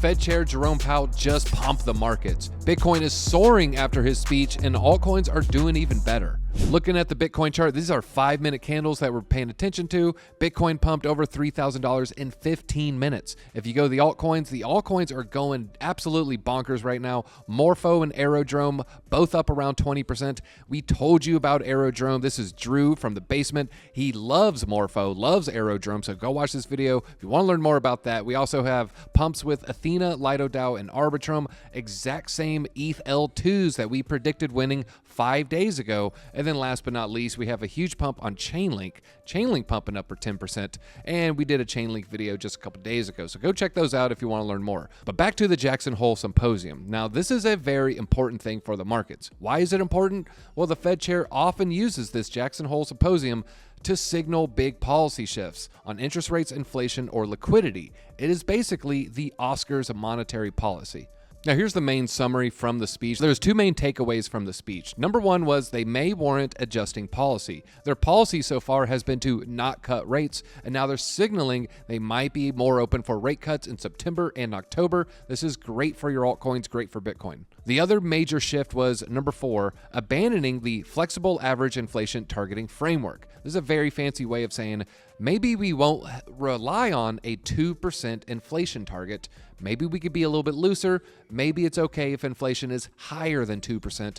Fed Chair Jerome Powell just pumped the markets. Bitcoin is soaring after his speech, and altcoins are doing even better. Looking at the Bitcoin chart, these are 5-minute candles that we're paying attention to. Bitcoin pumped over $3,000 in 15 minutes. If you go to the altcoins are going absolutely bonkers right now. Morpho and Aerodrome, both up around 20%. We told you about Aerodrome. This is Drew from the basement. He loves Morpho, loves Aerodrome, so go watch this video if you want to learn more about that. We also have pumps with Athena, LitoDAO, and Arbitrum, exact same ETH L2s that we predicted winning 5 days ago. And then last but not least, we have a huge pump on Chainlink. Chainlink pumping up for 10%. And we did a Chainlink video just a couple days ago. So go check those out if you want to learn more. But back to the Jackson Hole Symposium. Now, this is a very important thing for the markets. Why is it important? Well, the Fed chair often uses this Jackson Hole Symposium to signal big policy shifts on interest rates, inflation, or liquidity. It is basically the Oscars of monetary policy. Now, here's the main summary from the speech. There's two main takeaways from the speech. Number one was they may warrant adjusting policy. Their policy so far has been to not cut rates, and now they're signaling they might be more open for rate cuts in September and October. This is great for your altcoins, great for Bitcoin. The other major shift was number 4, abandoning the flexible average inflation targeting framework. This is a very fancy way of saying maybe we won't rely on a 2% inflation target. Maybe we could be a little bit looser. Maybe it's okay if inflation is higher than 2%.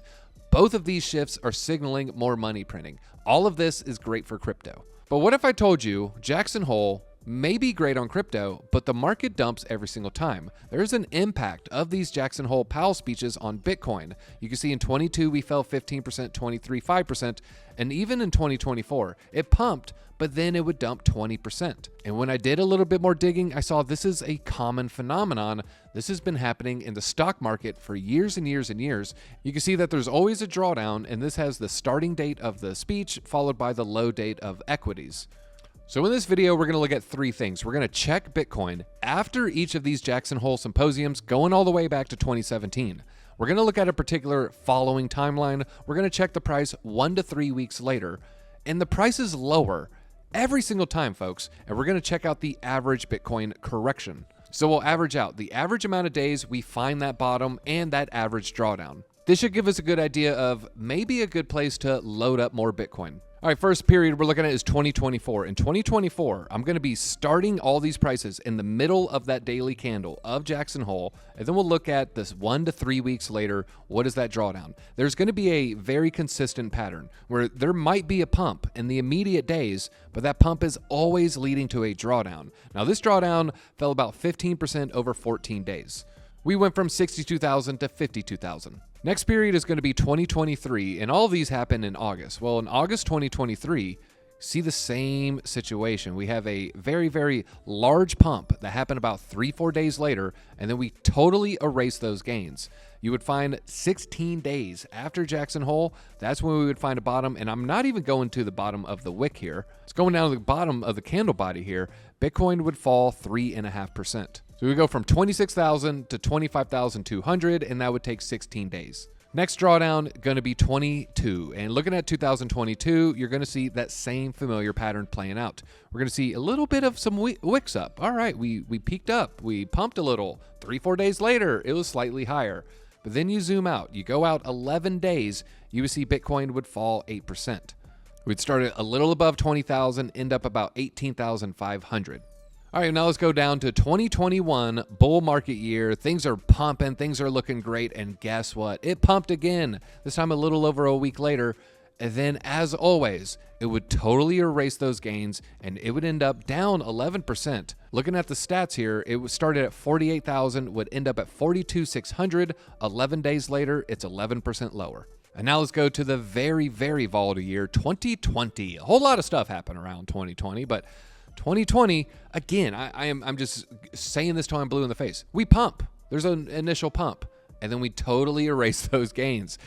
Both of these shifts are signaling more money printing. All of this is great for crypto. But what if I told you Jackson Hole may be great on crypto, but the market dumps every single time? There's an impact of these Jackson Hole Powell speeches on Bitcoin. You can see in 22 we fell 15%, 23 5%, and even in 2024 it pumped, but then it would dump 20%. And when I did a little bit more digging, I saw this is a common phenomenon. This has been happening in the stock market for years and years and years. You can see that there's always a drawdown, and this has the starting date of the speech followed by the low date of equities. So in this video, we're going to look at 3 things. We're going to check Bitcoin after each of these Jackson Hole Symposiums, going all the way back to 2017. We're going to look at a particular following timeline. We're going to check the price 1 to 3 weeks later, and the price is lower every single time, folks. And we're going to check out the average Bitcoin correction. So we'll average out the average amount of days we find that bottom and that average drawdown. This should give us a good idea of maybe a good place to load up more Bitcoin. All right, first period we're looking at is 2024. In 2024, I'm going to be starting all these prices in the middle of that daily candle of Jackson Hole, and then we'll look at this 1 to 3 weeks later. What is that drawdown? There's going to be a very consistent pattern where there might be a pump in the immediate days, but that pump is always leading to a drawdown. Now, this drawdown fell about 15% over 14 days. We went from 62,000 to 52,000. Next period is going to be 2023, and all of these happen in August. Well, in August 2023, see the same situation. We have a very, very large pump that happened about 3-4 days later, and then we totally erase those gains. You would find 16 days after Jackson Hole, that's when we would find a bottom, and I'm not even going to the bottom of the wick here. It's going down to the bottom of the candle body here. Bitcoin would fall 3.5%. So we go from 26,000 to 25,200, and that would take 16 days. Next drawdown going to be 22, and looking at 2022, you're going to see that same familiar pattern playing out. We're going to see a little bit of some wicks up. All right, we peaked up, we pumped a little. 3-4 days later, it was slightly higher. But then you zoom out, you go out 11 days, you would see Bitcoin would fall 8%. We'd start at a little above 20,000, end up about 18,500. All right, now let's go down to 2021, bull market year. Things are pumping, things are looking great, and guess what? It pumped again, this time a little over a week later. And then, as always, it would totally erase those gains, and it would end up down 11%. Looking at the stats here, it started at 48,000, would end up at 42,600. 11 days later, it's 11% lower. And now let's go to the very, very volatile year, 2020. A whole lot of stuff happened around 2020, but 2020, again, I'm just saying this till I'm blue in the face. We pump. There's an initial pump, and then we totally erase those gains.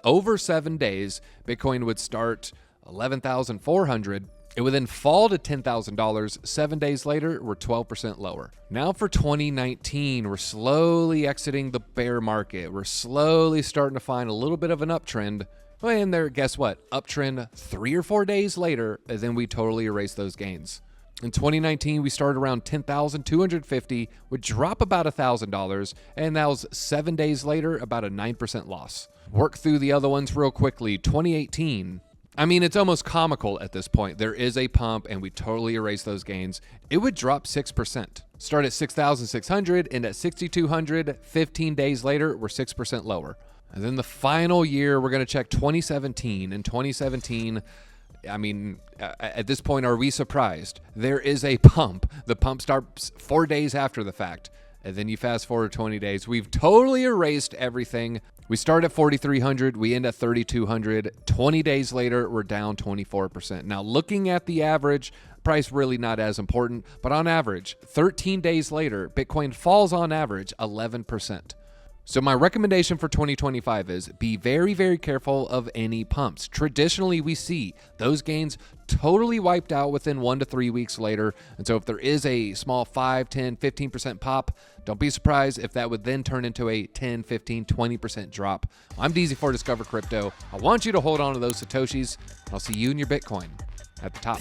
Over 7 days, Bitcoin would start 11,400. It would then fall to $10,000. 7 days later, we're 12% lower. Now for 2019, we're slowly exiting the bear market. We're slowly starting to find a little bit of an uptrend. And there, guess what? Uptrend 3 or 4 days later, and then we totally erase those gains. In 2019, we started around 10,250, would drop about $1,000, and that was 7 days later, about a 9% loss. Work through the other ones real quickly. 2018. I mean, it's almost comical at this point. There is a pump, and we totally erase those gains. It would drop 6%. Start at 6,600, end at 6,200. 15 days later, we're 6% lower. And then the final year, we're going to check 2017. In 2017, I mean, at this point, are we surprised? There is a pump. The pump starts 4 days after the fact. And then you fast forward 20 days. We've totally erased everything. We start at 4,300. We end at 3,200. 20 days later, we're down 24%. Now, looking at the average, price really not as important. But on average, 13 days later, Bitcoin falls on average 11%. So my recommendation for 2025 is be very, very careful of any pumps. Traditionally, we see those gains totally wiped out within 1 to 3 weeks later. And so if there is a small 5, 10, 15% pop, don't be surprised if that would then turn into a 10, 15, 20% drop. I'm DZ for Discover Crypto. I want you to hold on to those Satoshis. I'll see you in your Bitcoin at the top.